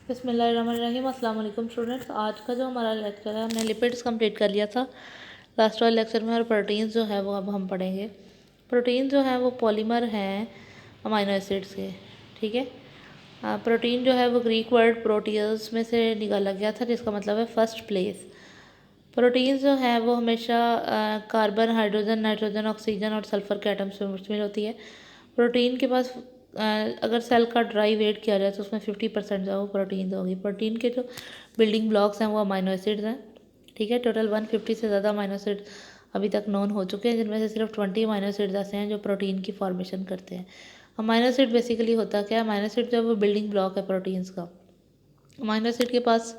बिस्मिल्लाहिर्रहमानिर्रहीम। अस्सलाम वालेकुम स्टूडेंट्स। आज का जो हमारा लेक्चर है हमने लिपिड्स कंप्लीट कर लिया था लास्ट वाले लेक्चर में, और प्रोटीन्स जो है वो अब हम पढ़ेंगे। प्रोटीन जो है वो पॉलीमर हैं अमीनो एसिड्स के, ठीक है। प्रोटीन जो है वो ग्रीक वर्ड प्रोटियस में से निकाला गया था, जिसका मतलब है फर्स्ट प्लेस। प्रोटीन्स जो है वो हमेशा कार्बन, हाइड्रोजन, नाइट्रोजन, ऑक्सीजन और सल्फ़र के एटम्स में मुश्तमिल होती है। प्रोटीन के पास अगर सेल का ड्राई वेट किया जाए तो उसमें 50% जो है वो प्रोटीन होगी। प्रोटीन के जो बिल्डिंग ब्लॉक्स हैं वो अमीनो एसिड्स हैं, ठीक है। टोटल 150 से ज़्यादा अमीनो एसिड अभी तक नोन हो चुके हैं, जिनमें से सिर्फ 20 अमीनो एसिड्स ऐसे हैं जो प्रोटीन की फॉर्मेशन करते हैं। अमीनो एसिड बेसिकली होता क्या है? अमीनो एसिड जो है वो बिल्डिंग ब्लॉक है प्रोटीन्स का। अमीनो एसिड के पास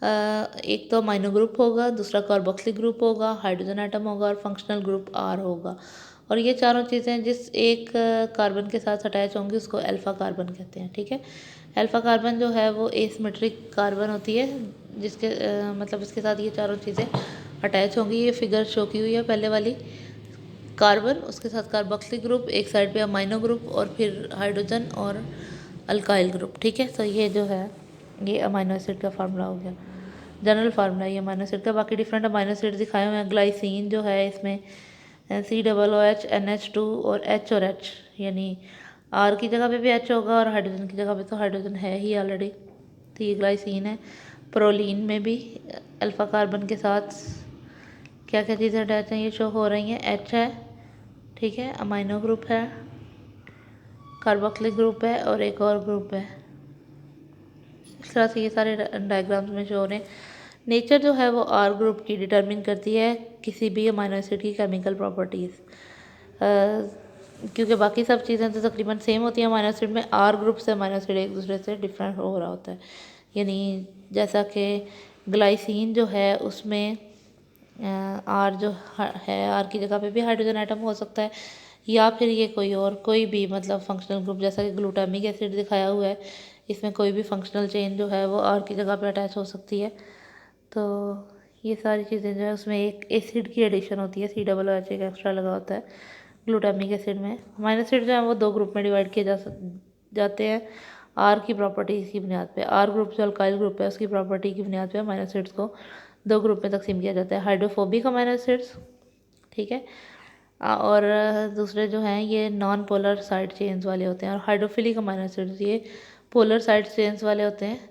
एक तो अमीनो ग्रुप होगा, दूसरा कार्बोक्सिलिक ग्रुप होगा, हाइड्रोजन एटम होगा और फंक्शनल ग्रुप आर होगा। और ये चारों चीज़ें जिस एक कार्बन के साथ अटैच होंगी उसको अल्फ़ा कार्बन कहते हैं, ठीक है। अल्फ़ा कार्बन जो है वो एसिमेट्रिक कार्बन होती है, जिसके मतलब इसके साथ ये चारों चीज़ें अटैच होंगी। ये फिगर शो की हुई है पहले वाली। कार्बन, उसके साथ कार्बोक्सिलिक ग्रुप, एक साइड पे अमीनो ग्रुप और फिर हाइड्रोजन और अल्काइल ग्रुप, ठीक है। तो ये जो है ये अमीनो एसिड का फार्मूला हो गया, जनरल फार्मूला ये अमीनो एसिड का। बाकी डिफरेंट अमीनो एसिड दिखाए हुए हैं। ग्लाइसिन जो है इसमें COOH, NH2 और H और H, यानी R की जगह पे भी H होगा और हाइड्रोजन की जगह पे तो हाइड्रोजन है ही ऑलरेडी, तो ये ग्लाइसिन है। प्रोलीन में भी अल्फ़ा कार्बन के साथ क्या क्या चीज़ें अटैच हैं ये शो हो रही हैं। H है, ठीक है, अमीनो ग्रुप है, कार्बोक्सिलिक ग्रुप है और एक और ग्रुप है। इस तरह से ये सारे डायग्राम्स में शो हो रहे हैं। नेचर जो है वो आर ग्रुप की डिटरमिन करती है किसी भी अमीनो एसिड की केमिकल प्रॉपर्टीज़, क्योंकि बाकी सब चीज़ें तो तकरीबन सेम होती हैं। अमीनो एसिड में आर ग्रुप से अमीनो एसिड एक दूसरे से डिफरेंट हो रहा होता है। यानी जैसा कि ग्लाइसिन जो है उसमें आर जो है, आर की जगह पे भी हाइड्रोजन एटम हो सकता है, या फिर ये कोई भी मतलब फंक्शनल ग्रुप, जैसा कि ग्लूटामिक एसिड दिखाया हुआ है, इसमें कोई भी फंक्शनल चेन जो है वो आर की जगह पे अटैच हो सकती है। तो ये सारी चीज़ें जो है उसमें एक एसिड की एडिशन होती है, COOH एक एक्स्ट्रा लगा होता है ग्लूटामिक एसिड में। अमीनो एसिड जो है वो दो ग्रुप में डिवाइड किए जाते हैं आर की प्रॉपर्टीज़ की बुनियाद पे। आर ग्रुप जो अल्काइल ग्रुप है उसकी प्रॉपर्टी की बुनियाद पे अमीनो एसिड्स को दो ग्रुप में तकसीम किया जाता है। हाइड्रोफोबिक अमीनो एसिड्स, ठीक है, और दूसरे जो हैं ये नॉन पोलर साइड चेन्स वाले होते हैं। और हाइड्रोफिलिक अमीनो एसिड्स ये पोलर साइड चेन्स वाले होते हैं।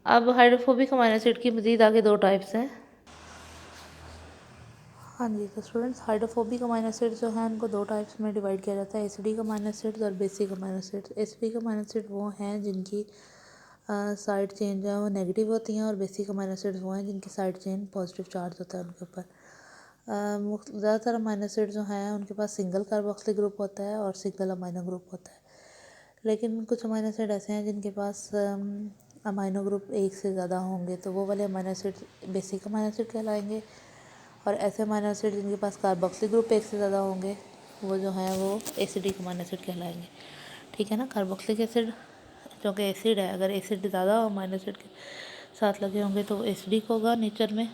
अब हाइड्रोफोबिक अमीनो एसिड की मज़ीद आगे दो टाइप्स हैं। हाँ जी, तो स्टूडेंट्स हाइड्रोफोबिक अमीनो एसिड्स जो हैं उनको दो टाइप्स में डिवाइड किया जाता है, एसिडिक अमीनो एसिड्स और basic amino acids. Acidic amino acid वो हैं जिनकी साइड चेन जो है वो नेगेटिव होती हैं, और बेसिक अमीनो एसिड्स वो हैं जिनकी साइड चेन पॉजिटिव चार्ज होता है उनके ऊपर। ज़्यादातर अमीनो एसिड जो हैं उनके पास सिंगल कार्बोक्सिलिक ग्रुप होता है और सिंगल अमीनो ग्रुप होता है। लेकिन कुछ अमीनो एसिड ऐसे हैं जिनके पास अमीनो ग्रुप एक से ज़्यादा होंगे, तो वो वाले amino acid basic amino acid कहलाएंगे। और ऐसे अमीनो एसिड जिनके पास कार्बोक्सिलिक ग्रुप एक से ज़्यादा होंगे वो जो हैं वो एसिडिक अमीनो एसिड कहलाएंगे, ठीक है ना। कार्बोक्सिलिक एसिड जो कि एसिड है, अगर एसिड ज़्यादा अमीनो एसिड के साथ लगे होंगे तो वो एसिडिक होगा नेचर में,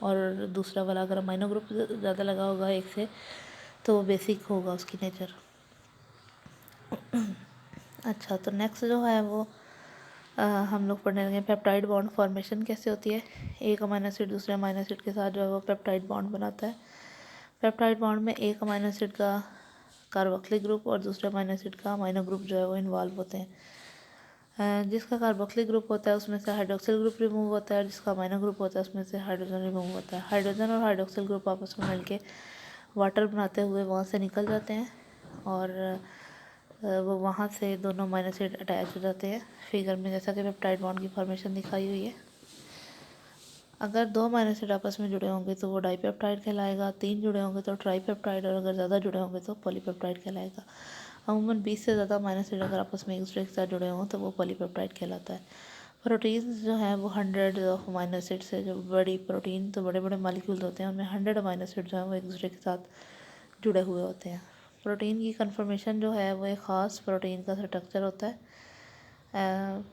और दूसरा वाला अगर अमीनो ग्रुप ज़्यादा लगा होगा एक से तो वो बेसिक होगा उसकी नेचर। अच्छा, तो नेक्स्ट जो है वो हम लोग पढ़ने लगे पेप्टाइड बॉन्ड फॉर्मेशन कैसे होती है। एक अमीनो एसिड दूसरे अमीनो एसिड के साथ जो है वो पेप्टाइड बॉन्ड बनाता है। पेप्टाइड बॉन्ड में एक अमीनो एसिड का कार्बोक्सिलिक ग्रुप और दूसरे अमीनो एसिड का अमीनो ग्रुप जो है वो इन्वॉल्व होते हैं। जिसका कार्बोक्सिलिक ग्रुप होता है उसमें से हाइड्रोक्सिल ग्रुप रिमूव होता है, और जिसका अमीनो ग्रुप होता है उसमें से हाइड्रोजन रिमूव होता है। हाइड्रोजन और हाइड्रोक्सिल ग्रुप आपस में मिलके वाटर बनाते हुए वहाँ से निकल जाते हैं, और वो वहाँ से दोनों अमीनो एसिड अटैच हो जाते हैं फिगर में, जैसा कि पेप्टाइड बॉन्ड की फॉर्मेशन दिखाई हुई है। अगर दो अमीनो एसिड आपस में जुड़े होंगे तो वो डाईपेप्टाइड कहलाएगा, तीन जुड़े होंगे तो ट्राईपेप्टाइड, और अगर ज़्यादा जुड़े होंगे तो पॉलीपेप्टाइड कहलाएगा। अमूमन 20 से ज़्यादा अमीनो एसिड अगर आपस में एक दूसरे के साथ जुड़े हों तो वो पॉलीपेप्टाइड कहलाता है। प्रोटीन्स जो हैं वो 100 ऑफ अमीनो एसिड से, जो बड़ी प्रोटीन तो बड़े बड़े मालिक्यूल्स होते हैं उनमें 100 अमीनो एसिड जो हैं वो एक दूसरे के साथ जुड़े हुए होते हैं। प्रोटीन की कन्फर्मेशन जो है वो एक ख़ास प्रोटीन का स्ट्रक्चर होता है,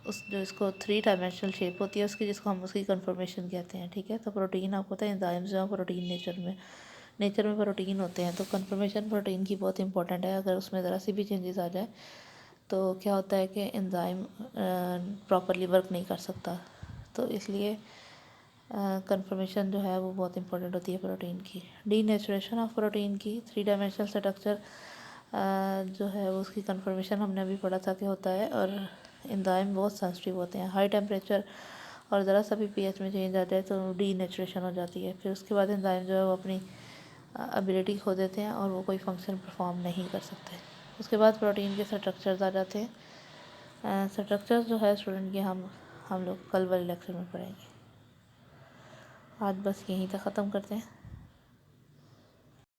उस जो इसको 3 डायमेंशनल शेप होती है उसकी, जिसको हम उसकी कन्फर्मेशन कहते हैं, ठीक है। तो प्रोटीन आपको पता है एंजाइम्स जो हैं प्रोटीन नेचर में प्रोटीन होते हैं, तो कन्फर्मेशन प्रोटीन की बहुत इंपॉर्टेंट है। अगर उसमें ज़रा सी भी चेंजेस आ जाए तो क्या होता है कि एंजाइम प्रॉपरली वर्क नहीं कर सकता। तो इसलिए कंफर्मेशन जो है वो बहुत इंपॉर्टेंट होती है प्रोटीन की। डीनेचुरेशन ऑफ प्रोटीन की 3 डायमेंशनल स्ट्रक्चर जो है वो उसकी कंफर्मेशन हमने अभी पढ़ा था कि होता है। और एंजाइम बहुत सेंसिटिव होते हैं, हाई टेम्परेचर और ज़रा सा भी पीएच में चेंज आ जाए तो डीनेचुरेशन हो जाती है। फिर उसके बाद एंजाइम जो है वो अपनी एबिलिटी खो देते हैं और वो कोई फंक्शन परफॉर्म नहीं कर सकते। उसके बाद प्रोटीन के स्ट्रक्चर्स आ जाते हैं। स्ट्रक्चर्स जो है स्टूडेंट के हम लोग कल वाले लेक्चर में पढ़ेंगे। आज बस यहीं तक ख़त्म करते हैं।